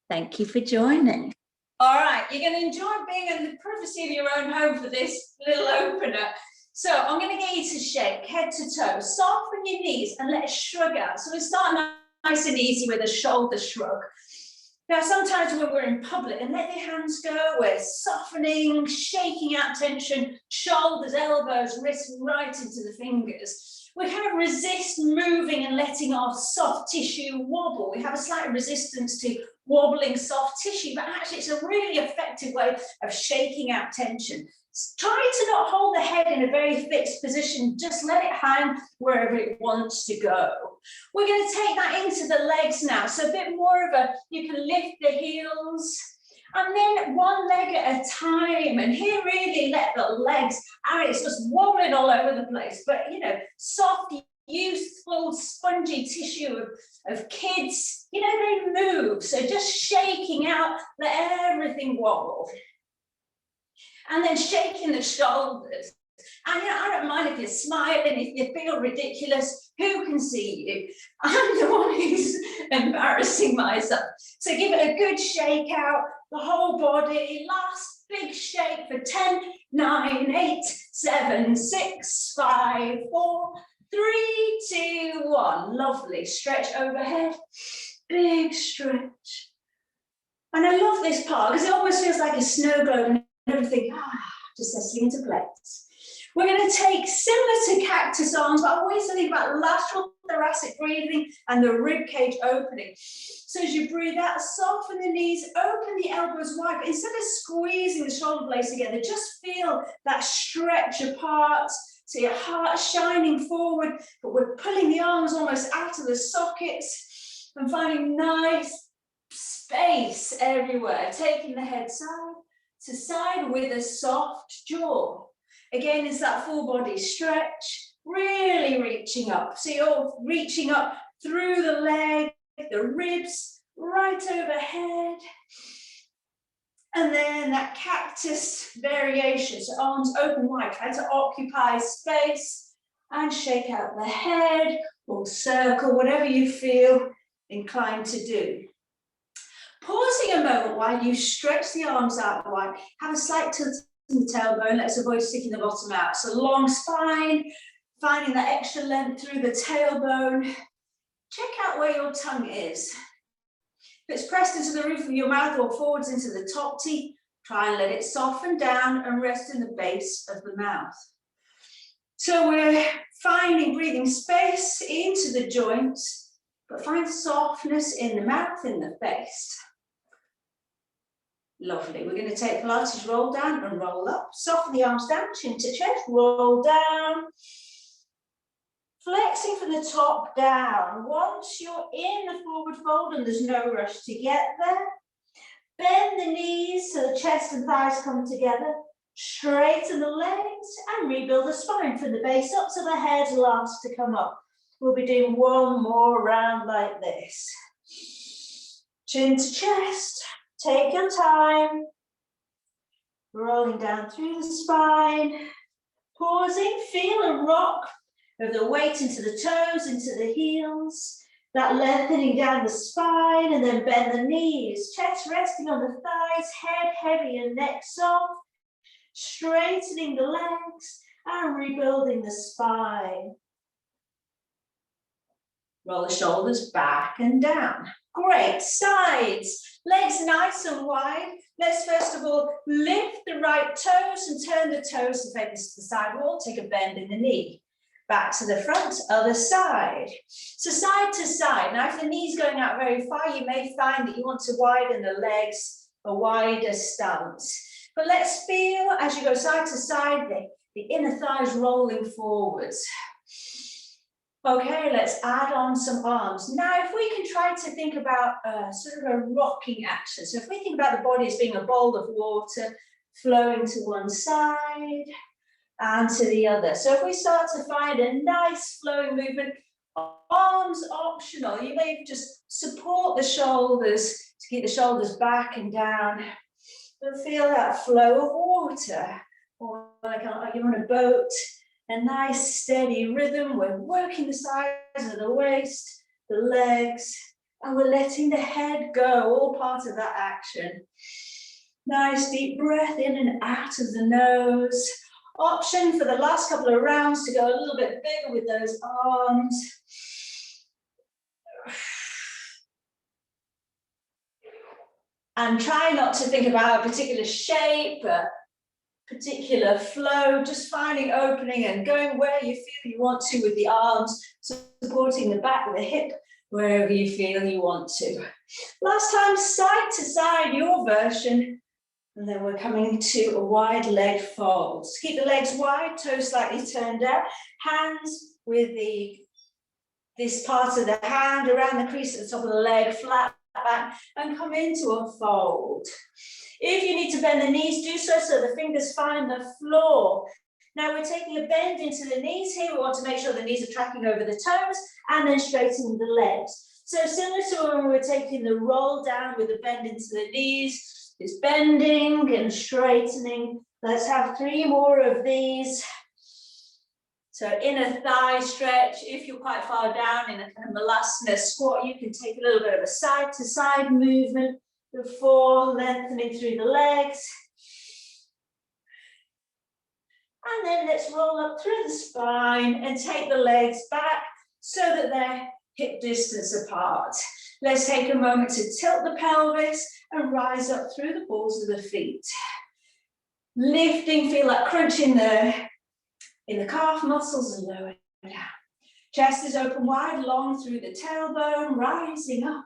Thank you for joining. All right, you're going to enjoy being in the privacy of your own home for this little opener. So I'm going to get you to shake head to toe, soften your knees and let it shrug out. So we start nice and easy with a shoulder shrug. Now, sometimes when we're in public and let the hands go, we're softening, shaking out tension, shoulders, elbows, wrists right into the fingers. We kind of resist moving and letting our soft tissue wobble. We have a slight resistance to wobbling soft tissue, but actually it's a really effective way of shaking out tension. Try to not hold the head in a very fixed position, just let it hang wherever it wants to go. We're going to take that into the legs now, so a bit more of a, you can lift the heels, and then one leg at a time, and here really let the legs out. It's just wobbling all over the place, but you know, soft, youthful, spongy tissue of kids, you know, they move, so just shaking out, let everything wobble. And then shaking the shoulders. And you know, I don't mind if you're smiling, if you feel ridiculous, who can see you? I'm the one who's embarrassing myself. So give it a good shake out, the whole body. Last big shake for 10, 9, 8, 7, 6, 5, 4, 3, 2, 1. Lovely. Stretch overhead. Big stretch. And I love this part because it almost feels like a snow globe. Everything just settling into place. We're going to take, similar to cactus arms, but I always think about lateral thoracic breathing and the rib cage opening. So as you breathe out, soften the knees, open the elbows wide, but instead of squeezing the shoulder blades together, just feel that stretch apart. So your heart shining forward, but we're pulling the arms almost out of the sockets and finding nice space everywhere, taking the head side to side with a soft jaw. Again, it's that full body stretch, really reaching up. So you're reaching up through the leg, the ribs, right overhead. And then that cactus variation, so arms open wide, try to occupy space and shake out the head or circle, whatever you feel inclined to do. Pausing a moment while you stretch the arms out wide, have a slight tilt in the tailbone, let's avoid sticking the bottom out. So long spine, finding that extra length through the tailbone. Check out where your tongue is. If it's pressed into the roof of your mouth or forwards into the top teeth, try and let it soften down and rest in the base of the mouth. So we're finding breathing space into the joints, but find softness in the mouth, in the face. Lovely. We're going to take Pilates roll down and roll up. Soften the arms down, chin to chest, roll down. Flexing from the top down. Once you're in the forward fold and there's no rush to get there, bend the knees so the chest and thighs come together. Straighten the legs and rebuild the spine from the base up so the head last to come up. We'll be doing one more round like this. Chin to chest. Take your time, rolling down through the spine, pausing, feel a rock of the weight into the toes, into the heels, that lengthening down the spine, and then bend the knees, chest resting on the thighs, head heavy and neck soft, straightening the legs and rebuilding the spine. Roll the shoulders back and down. Great, sides, legs nice and wide. Let's first of all lift the right toes and turn the toes to face the side wall. Take a bend in the knee. Back to the front, other side. So side to side. Now if the knee's going out very far, you may find that you want to widen the legs, a wider stance. But let's feel as you go side to side, the inner thighs rolling forwards. Okay, let's add on some arms. Now, if we can try to think about sort of a rocking action. So if we think about the body as being a bowl of water flowing to one side and to the other. So if we start to find a nice flowing movement, arms optional. You may just support the shoulders to keep the shoulders back and down. But feel that flow of water, or like you're on a boat. A nice steady rhythm. We're working the sides of the waist, the legs, And we're letting the head go, all part of that action. Nice deep breath in and out of the nose. Option for the last couple of rounds to go a little bit bigger with those arms. And try not to think about a particular shape, a particular flow, just finding opening and going where you feel you want to with the arms, supporting the back of the hip, wherever you feel you want to. Last time, side to side, your version. And then we're coming to a wide leg fold. So keep the legs wide, toes slightly turned out, hands with this part of the hand around the crease at the top of the leg, flat back, and come into a fold. If you need to bend the knees, do so the fingers find the floor. Now we're taking a bend into the knees here. We want to make sure the knees are tracking over the toes and then straightening the legs. So similar to when we were taking the roll down with the bend into the knees, it's bending and straightening. Let's have 3 more of these. So inner thigh stretch. If you're quite far down in a kind of Malasana squat, you can take a little bit of a side to side movement before lengthening through the legs. And then let's roll up through the spine and take the legs back so that they're hip distance apart. Let's take a moment to tilt the pelvis and rise up through the balls of the feet. Lifting, feel like crunching in the calf muscles and lower down. Chest is open wide, long through the tailbone, rising up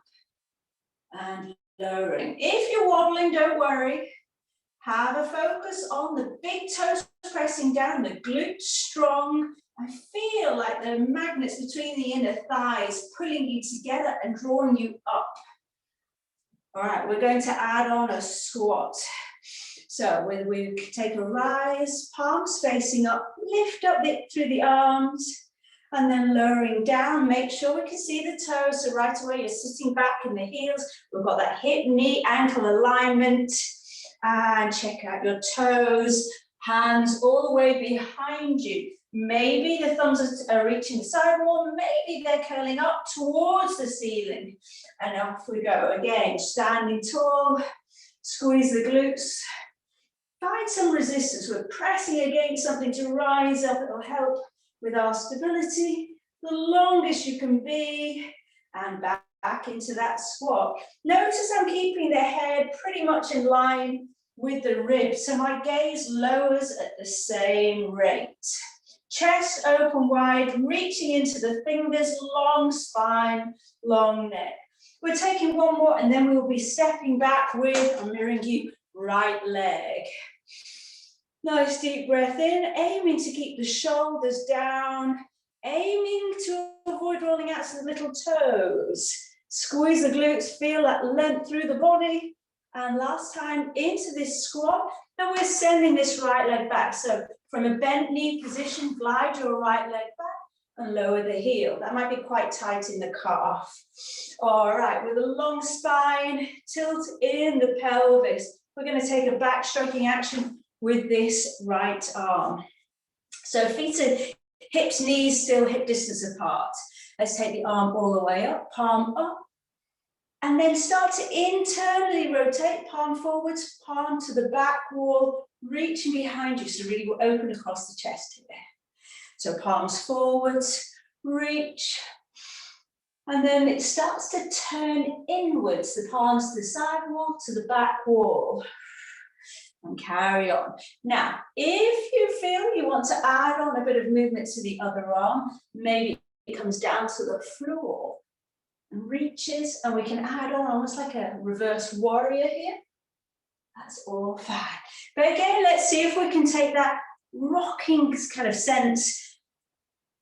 and lowering. If you're wobbling, don't worry. Have a focus on the big toes pressing down, the glutes strong. I feel like the magnets between the inner thighs pulling you together and drawing you up. All right, we're going to add on a squat. So we take a rise, palms facing up, lift up through the arms, and then lowering down. Make sure we can see the toes. So right away, you're sitting back in the heels. We've got that hip, knee, ankle alignment. And check out your toes, hands all the way behind you. Maybe the thumbs are reaching the sidewall, maybe they're curling up towards the ceiling. And off we go again, standing tall, squeeze the glutes. Find some resistance. We're pressing against something to rise up. It'll help with our stability. The longest you can be, and back into that squat. Notice I'm keeping the head pretty much in line with the ribs, so my gaze lowers at the same rate. Chest open wide, reaching into the fingers, long spine, long neck. We're taking one more and then we'll be stepping back with, I'm mirroring you, right leg. Nice deep breath in, aiming to keep the shoulders down, aiming to avoid rolling out to the little toes. Squeeze the glutes, feel that length through the body. And last time into this squat, and we're sending this right leg back. So from a bent knee position, glide your right leg back and lower the heel. That might be quite tight in the calf. All right, with a long spine, tilt in the pelvis. We're going to take a back stroking action with this right arm. So feet and hips, knees still hip distance apart. Let's take the arm all the way up, palm up. And then start to internally rotate, palm forwards, palm to the back wall, reaching behind you. So really we're open across the chest here. So palms forwards, reach. And then it starts to turn inwards, the palms to the side wall, to the back wall. And carry on. Now, if you feel you want to add on a bit of movement to the other arm, maybe it comes down to the floor. Reaches, and we can add on almost like a reverse warrior here. That's all fine. But again, let's see if we can take that rocking kind of sense.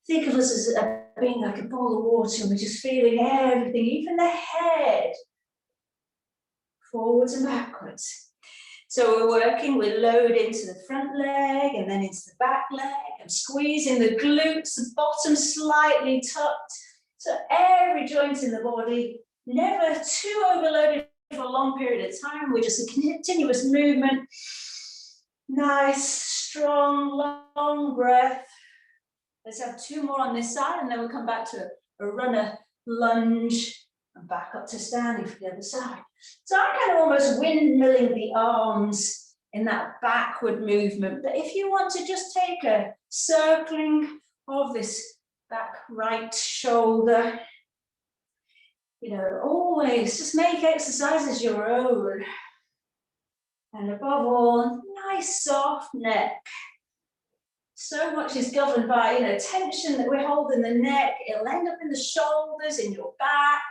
Think of us as being like a bowl of water, and we're just feeling everything, even the head, forwards and backwards. So we're working with load into the front leg and then into the back leg and squeezing the glutes, the bottom slightly tucked. So every joint in the body, never too overloaded for a long period of time. We're just a continuous movement. Nice, strong, long breath. Let's have 2 more on this side, and then we'll come back to a runner lunge. And back up to standing for the other side. So I'm kind of almost windmilling the arms in that backward movement. But if you want to just take a circling of this back right shoulder, you know, always just make exercises your own. And above all, nice soft neck. So much is governed by, you know, tension that we're holding the neck. It'll end up in the shoulders, in your back,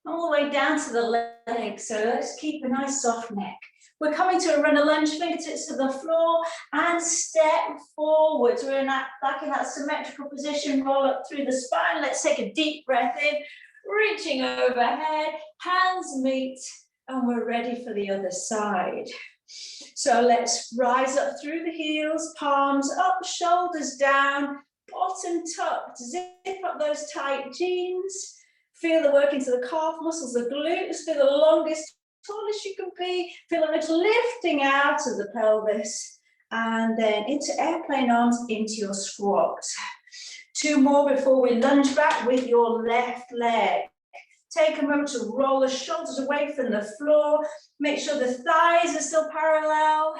all the way down to the legs. So let's keep a nice soft neck. We're coming to a runner lunge, fingertips to the floor and step forwards. We're in that, back in that symmetrical position, roll up through the spine. Let's take a deep breath in, reaching overhead, hands meet, and we're ready for the other side. So let's rise up through the heels, palms up, shoulders down, bottom tucked, zip up those tight jeans. Feel the work into the calf muscles, the glutes, feel the longest, tallest you can be. Feel a little lifting out of the pelvis. And then into airplane arms, into your squat. 2 more before we lunge back with your left leg. Take a moment to roll the shoulders away from the floor. Make sure the thighs are still parallel.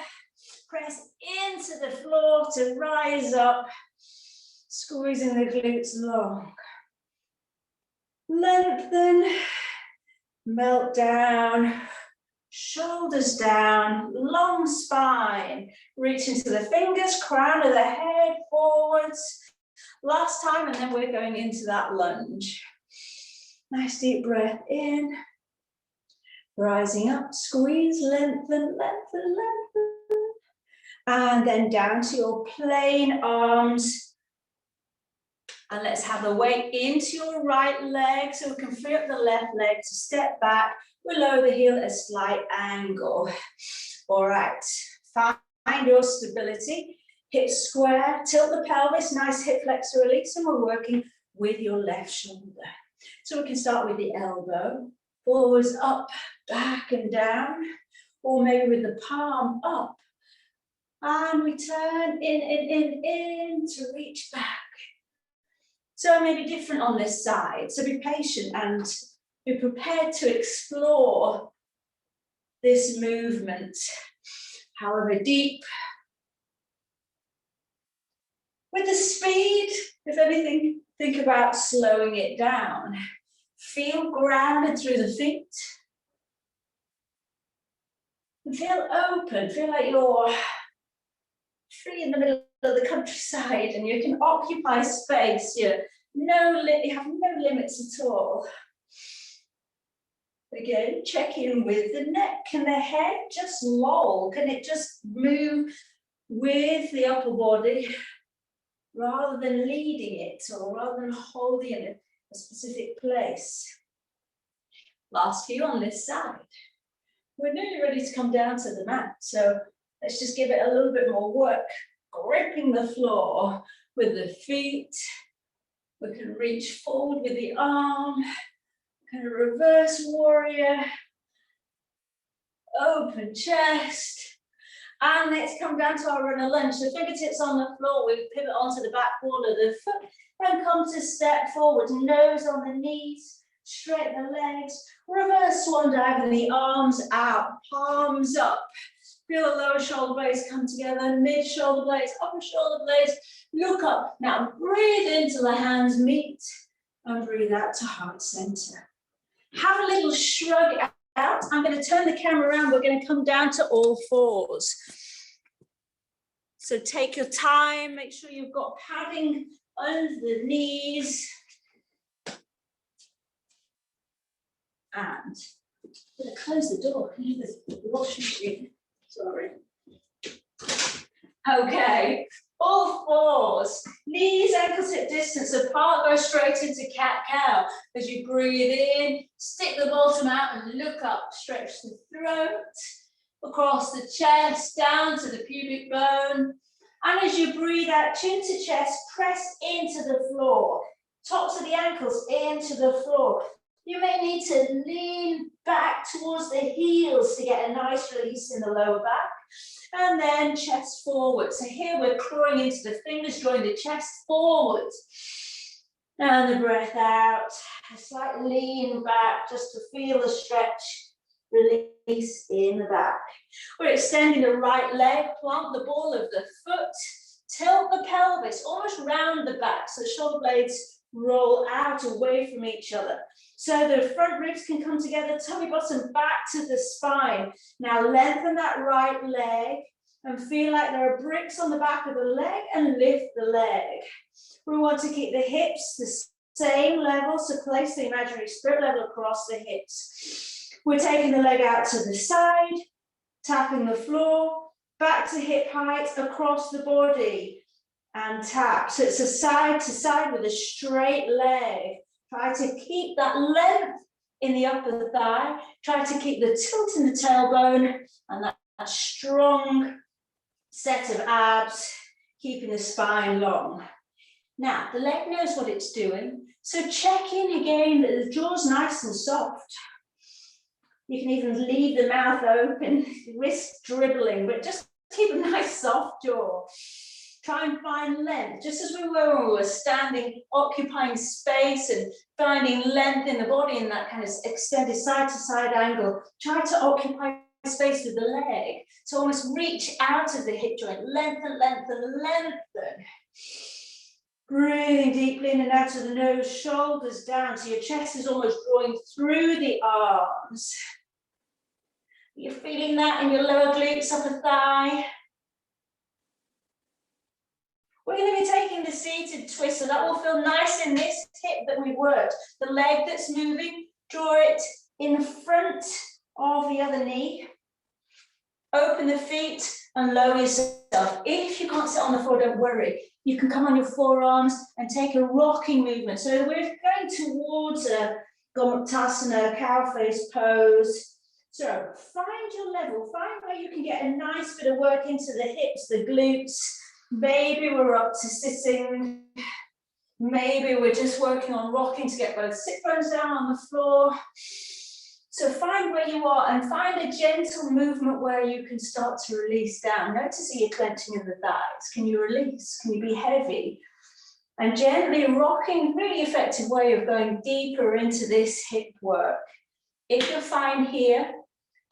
Press into the floor to rise up. Squeezing the glutes long. Lengthen. Melt down. Shoulders down. Long spine. Reach into the fingers. Crown of the head forwards. Last time, and then we're going into that lunge. Nice deep breath in, rising up, squeeze, lengthen, lengthen, lengthen. And then down to your plain arms. And let's have the weight into your right leg so we can free up the left leg to step back. We'll lower the heel at a slight angle. All right, find your stability. Hips square, tilt the pelvis, nice hip flexor release, and we're working with your left shoulder. So we can start with the elbow, forwards, up, back and down, or maybe with the palm up. And we turn in to reach back. So it may be different on this side. So be patient and be prepared to explore this movement, however deep. With the speed, if anything, think about slowing it down. Feel grounded through the feet. And feel open, feel like you're free in the middle of the countryside and you can occupy space. You have no limits at all. Again, check in with the neck. Can the head just loll? Can it just move with the upper body? Rather than leading it or rather than holding it in a specific place. Last few on this side. We're nearly ready to come down to the mat, so let's just give it a little bit more work. Gripping the floor with the feet. We can reach forward with the arm. Kind of reverse warrior. Open chest. And let's come down to our runner lunge. So fingertips on the floor, we pivot onto the back wall of the foot and come to step forward. Nose on the knees, straighten the legs, reverse swan dive and the arms out, palms up. Feel the lower shoulder blades come together, mid shoulder blades, upper shoulder blades. Look up. Now breathe into the hands meet and breathe out to heart center. Have a little shrug out. I'm going to turn the camera around. We're going to come down to all fours. So take your time. Make sure you've got padding under the knees. And I'm going to close the door. Can you hear the washing machine? Sorry. Okay. All fours, knees, ankles hip distance apart, go straight into cat-cow. As you breathe in, stick the bottom out and look up, stretch the throat, across the chest, down to the pubic bone. And as you breathe out, chin to chest, press into the floor. Tops of the ankles into the floor. You may need to lean back towards the heels to get a nice release in the lower back. And then chest forward. So here we're clawing into the fingers, drawing the chest forward. And the breath out, a slight lean back just to feel the stretch, release in the back. We're extending the right leg, plant the ball of the foot, tilt the pelvis, almost round the back so the shoulder blades roll out away from each other. So the front ribs can come together, tummy bottom back to the spine. Now lengthen that right leg and feel like there are bricks on the back of the leg and lift the leg. We want to keep the hips the same level, so place the imaginary spirit level across the hips. We're taking the leg out to the side, tapping the floor, back to hip height, across the body, and tap. So it's a side to side with a straight leg. Try to keep that length in the upper thigh. Try to keep the tilt in the tailbone and that strong set of abs, keeping the spine long. Now, the leg knows what it's doing, so check in again that the jaw's nice and soft. You can even leave the mouth open, risk dribbling, but just keep a nice soft jaw. Try and find length, just as we were when we were standing, occupying space and finding length in the body in that kind of extended side-to-side angle. Try to occupy space with the leg, to almost reach out of the hip joint, lengthen, lengthen, lengthen. Breathing deeply in and out of the nose, shoulders down, so your chest is almost drawing through the arms. You're feeling that in your lower glutes, upper thigh. We're going to be taking the seated twist, so that will feel nice in this hip that we worked. The leg that's moving, draw it in front of the other knee. Open the feet and lower yourself. If you can't sit on the floor, don't worry. You can come on your forearms and take a rocking movement. So we're going towards a Gomutasana, cow face pose. So find your level, find where you can get a nice bit of work into the hips, the glutes. Maybe we're up to sitting. Maybe we're just working on rocking to get both sit bones down on the floor. So find where you are and find a gentle movement where you can start to release down. Notice that you're clenching in the thighs. Can you release? Can you be heavy? And gently rocking, really effective way of going deeper into this hip work. If you're fine here,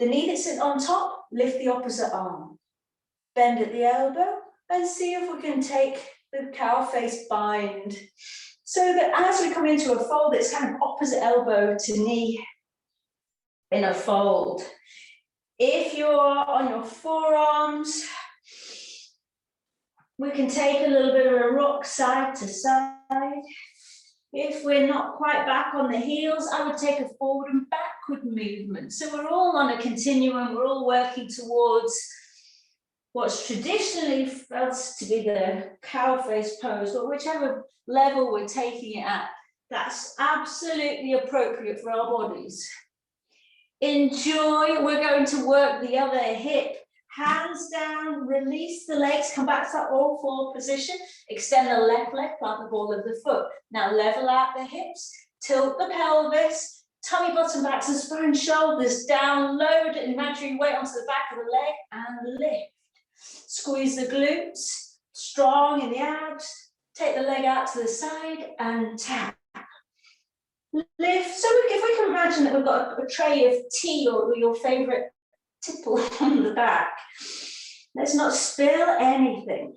the knee that's on top, lift the opposite arm. Bend at the elbow and see if we can take the cow face bind. So that as we come into a fold, it's kind of opposite elbow to knee in a fold. If you're on your forearms, we can take a little bit of a rock side to side. If we're not quite back on the heels, I would take a forward and backward movement. So we're all on a continuum, we're all working towards what's traditionally felt to be the cow face pose, but whichever level we're taking it at, that's absolutely appropriate for our bodies. Enjoy, we're going to work the other hip. Hands down, release the legs, come back to that all four position, extend the left leg, plant the ball of the foot. Now level out the hips, tilt the pelvis, tummy bottom back to the spine, shoulders down, load imaginary weight onto the back of the leg and lift. Squeeze the glutes, strong in the abs, take the leg out to the side and tap. Lift, so if we can imagine that we've got a tray of tea or your favourite tipple on the back. Let's not spill anything.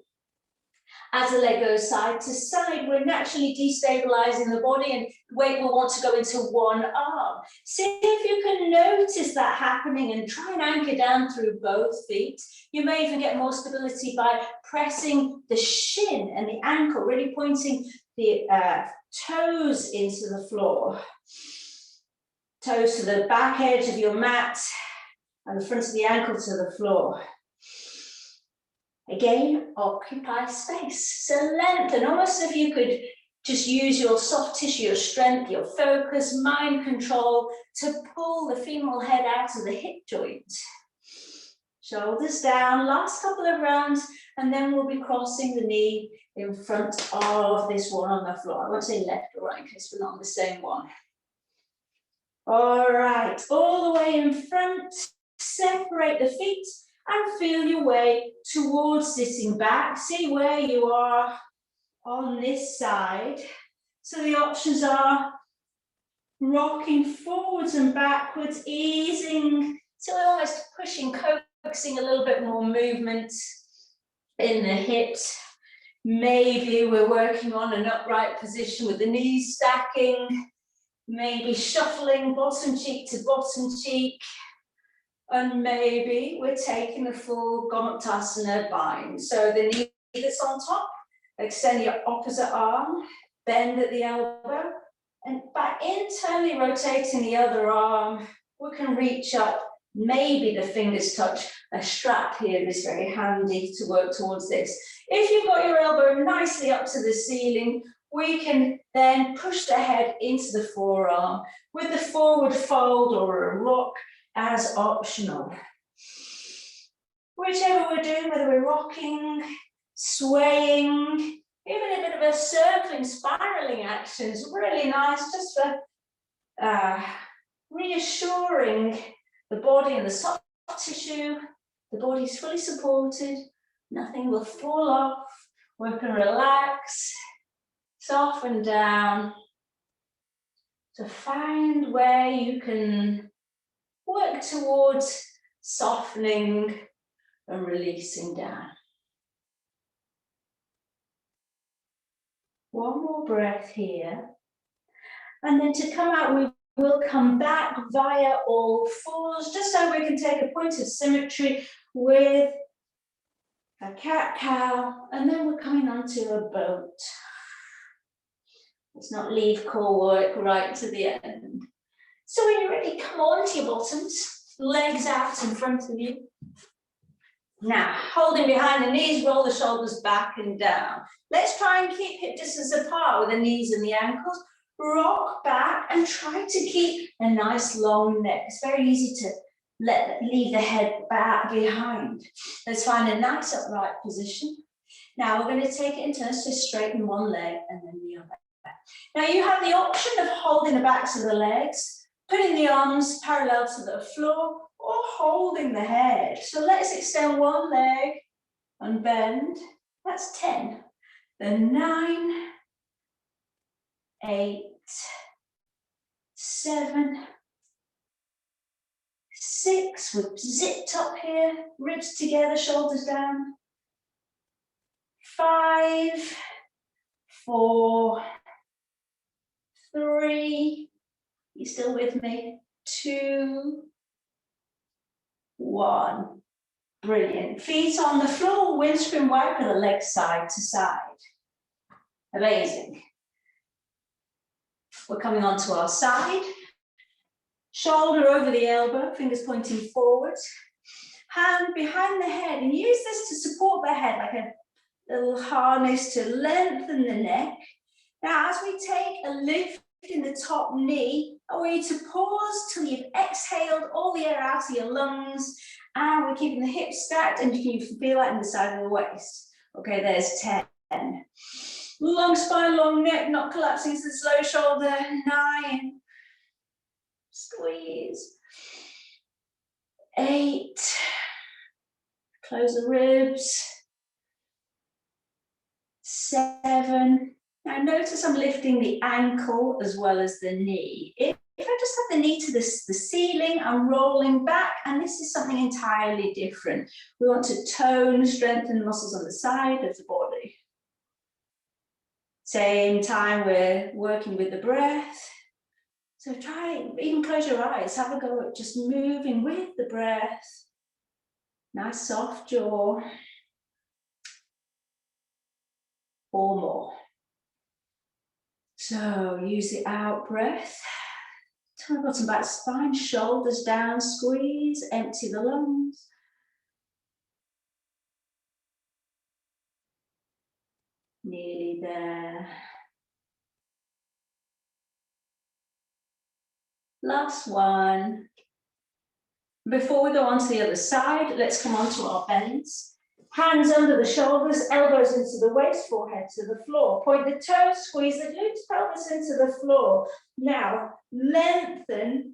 As the leg goes side to side, we're naturally destabilizing the body and weight will want to go into one arm. See if you can notice that happening and try and anchor down through both feet. You may even get more stability by pressing the shin and the ankle, really pointing the toes into the floor. Toes to the back edge of your mat and the front of the ankle to the floor. Again, occupy space. So lengthen, almost if you could just use your soft tissue, your strength, your focus, mind control to pull the femoral head out of the hip joint. Shoulders down, last couple of rounds, and then we'll be crossing the knee in front of this one on the floor. I won't say left or right in case we're not on the same one. All right, all the way in front, separate the feet and feel your way towards sitting back. See where you are on this side. So the options are rocking forwards and backwards, easing. So we're almost pushing, coaxing a little bit more movement in the hips. Maybe we're working on an upright position with the knees stacking. Maybe shuffling bottom cheek to bottom cheek. And maybe we're taking a full Gomukhtasana bind. So the knee that's on top, extend your opposite arm, bend at the elbow, and by internally rotating the other arm, we can reach up. Maybe the fingers touch. A strap here is very handy to work towards this. If you've got your elbow nicely up to the ceiling, we can then push the head into the forearm with the forward fold or a rock as optional. Whichever we're doing, whether we're rocking, swaying, even a bit of a circling, spiraling action is really nice just for reassuring the body and the soft tissue. The body's fully supported, nothing will fall off. We can relax, soften down to find where you can work towards softening and releasing down. One more breath here. And then to come out, we will come back via all fours, just so we can take a point of symmetry with a cat-cow, and then we're coming onto a boat. Let's not leave core work right to the end. So when you're ready, come onto your bottoms, legs out in front of you. Now, holding behind the knees, roll the shoulders back and down. Let's try and keep hip distance apart with the knees and the ankles. Rock back and try to keep a nice long neck. It's very easy to leave the head back behind. Let's find a nice upright position. Now we're going to take it in turns to straighten one leg and then the other. Now you have the option of holding the backs of the legs, putting the arms parallel to the floor, or holding the head. So let's extend one leg and bend. That's 10. Then 9, 8, 7, 6, we're zipped up here, ribs together, shoulders down. 5, 4, 3, you still with me? 2, 1. Brilliant. Feet on the floor, windscreen wiper the legs side to side. Amazing. We're coming onto our side. Shoulder over the elbow, fingers pointing forwards. Hand behind the head, and use this to support the head like a little harness to lengthen the neck. Now, as we take a lift in the top knee, I want you to pause till you've exhaled all the air out of your lungs, and we're keeping the hips stacked, and you can feel that in the side of the waist. Okay, there's 10. Long spine, long neck, not collapsing to the slow shoulder. 9. Squeeze. 8. Close the ribs. 7. Now notice I'm lifting the ankle as well as the knee. If I just have the knee to the ceiling, I'm rolling back, and this is something entirely different. We want to tone, strengthen muscles on the side of the body. Same time we're working with the breath. So try, even close your eyes, have a go at just moving with the breath. Nice soft jaw. 4 more. So use the out breath. Turn the bottom back spine, shoulders down, squeeze, empty the lungs. Nearly there. Last one. Before we go on to the other side, let's come on to our bends. Hands under the shoulders, elbows into the waist, forehead to the floor. Point the toes, squeeze the glutes, pelvis into the floor. Now, lengthen,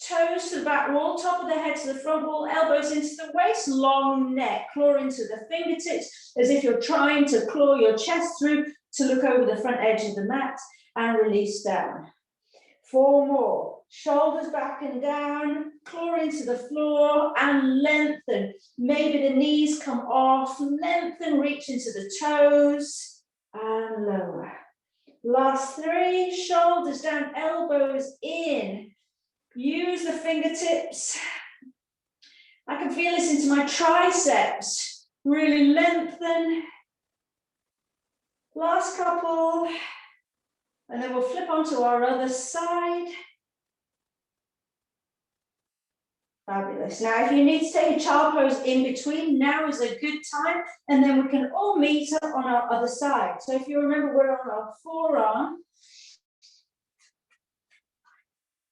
toes to the back wall, top of the head to the front wall, elbows into the waist, long neck. Claw into the fingertips as if you're trying to claw your chest through to look over the front edge of the mat. and release down. 4 more. Shoulders back and down, claw into the floor and lengthen. Maybe the knees come off, lengthen, reach into the toes and lower. Last 3, shoulders down, elbows in. Use the fingertips. I can feel this into my triceps. Really lengthen. Last couple. And then we'll flip onto our other side. Fabulous. Now, if you need to take a child pose in between, now is a good time. And then we can all meet up on our other side. So if you remember, we're on our forearm.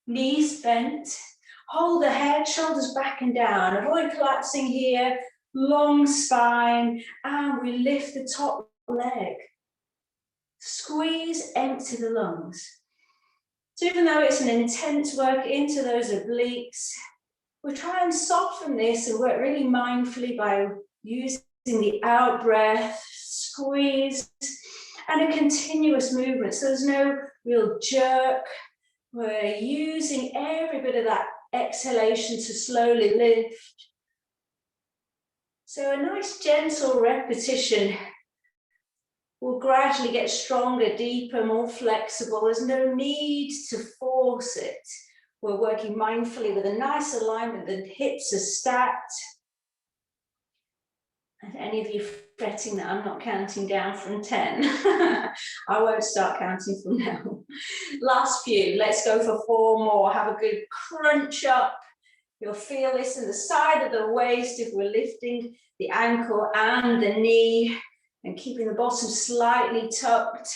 Knees bent. Hold the head, shoulders back and down. Avoid collapsing here. Long spine. And we lift the top leg. Squeeze, empty the lungs. So even though it's an intense work into those obliques, we'll try and soften this and work really mindfully by using the out breath, squeeze, and a continuous movement. So there's no real jerk. We're using every bit of that exhalation to slowly lift. So a nice gentle repetition will gradually get stronger, deeper, more flexible. There's no need to force it. We're working mindfully with a nice alignment. The hips are stacked. And any of you fretting that I'm not counting down from 10, I won't start counting from now. Last few, let's go for 4 more. Have a good crunch up. You'll feel this in the side of the waist if we're lifting the ankle and the knee and keeping the bottom slightly tucked.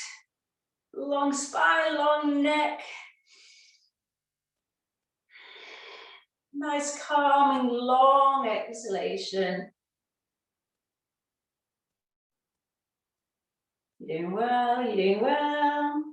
Long spine, long neck. Nice calming, long exhalation. You're doing well, you're doing well.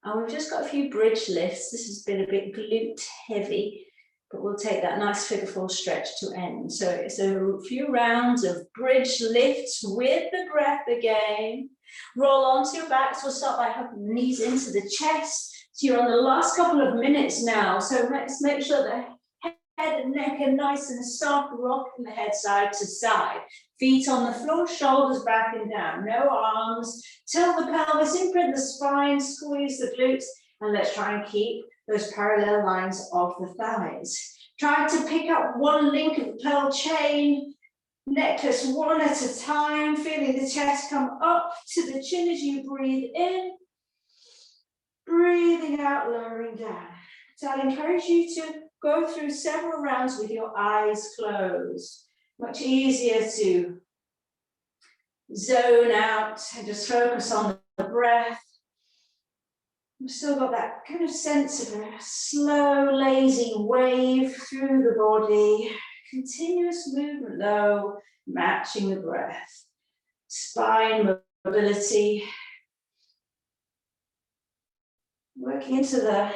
And we've just got a few bridge lifts. This has been a bit glute heavy, but we'll take that nice figure 4 stretch to end. So it's a few rounds of bridge lifts with the breath again. Roll onto your back. So we'll start by hugging the knees into the chest. So you're on the last couple of minutes now. So let's make sure the head and neck are nice and soft, rocking the head side to side. Feet on the floor, shoulders back and down. No arms. Tilt the pelvis, imprint the spine, squeeze the glutes, and let's try and keep those parallel lines of the thighs. Try to pick up one link of the pearl chain, necklace one at a time, feeling the chest come up to the chin as you breathe in. Breathing out, lowering down. So I'd encourage you to go through several rounds with your eyes closed. Much easier to zone out and just focus on the breath. We've still got that kind of sense of a slow, lazy wave through the body. Continuous movement though, matching the breath. Spine mobility. Working into the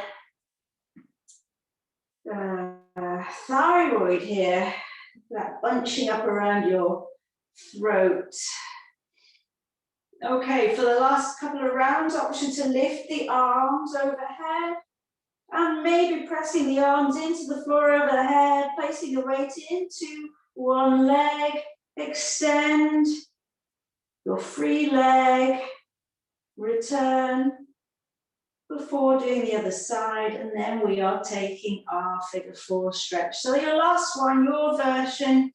thyroid here, that bunching up around your throat. Okay, for the last couple of rounds, option to lift the arms overhead and maybe pressing the arms into the floor overhead, placing the weight into one leg, extend your free leg, return before doing the other side, and then we are taking our figure 4 stretch. So your last one, your version,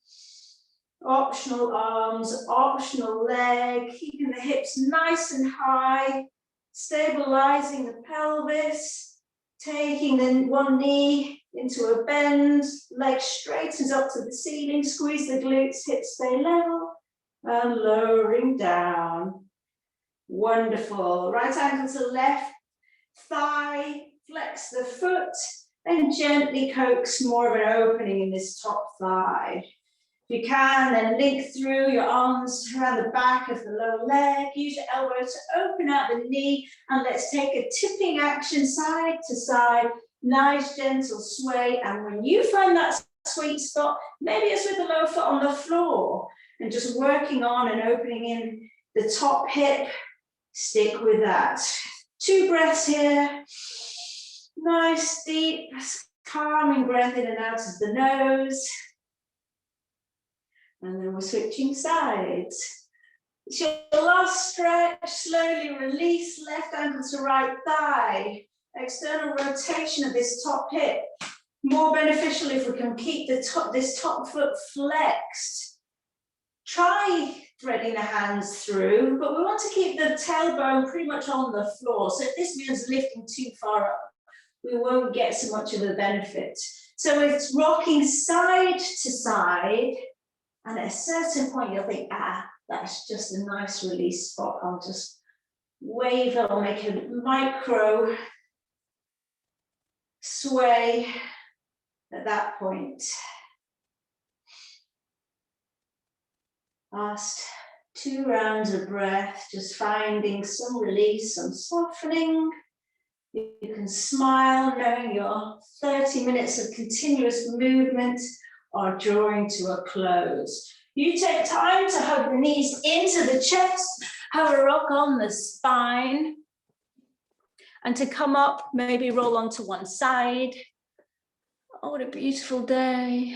optional arms, optional leg, keeping the hips nice and high, stabilizing the pelvis, taking the one knee into a bend, leg straightens up to the ceiling, squeeze the glutes, hips stay level, and lowering down. Wonderful. Right ankle to left thigh, flex the foot, and gently coax more of an opening in this top thigh. If you can, then link through your arms around the back of the lower leg. Use your elbow to open out the knee, and let's take a tipping action side to side. Nice gentle sway, and when you find that sweet spot, maybe it's with the lower foot on the floor, and just working on and opening in the top hip. Stick with that. 2 breaths here. Nice, deep, calming breath in and out of the nose. And then we're switching sides. It's your last stretch. Slowly release left ankle to right thigh. External rotation of this top hip. More beneficial if we can keep this top foot flexed. Try threading the hands through, but we want to keep the tailbone pretty much on the floor. So if this means lifting too far up, we won't get so much of a benefit. So it's rocking side to side, and at a certain point you'll think, that's just a nice release spot. I'll just wave it or make a micro sway at that point. Last 2 rounds of breath, just finding some release, some softening. You can smile knowing your 30 minutes of continuous movement are drawing to a close. You take time to hug the knees into the chest, have a rock on the spine, and to come up, maybe roll onto one side. Oh, what a beautiful day.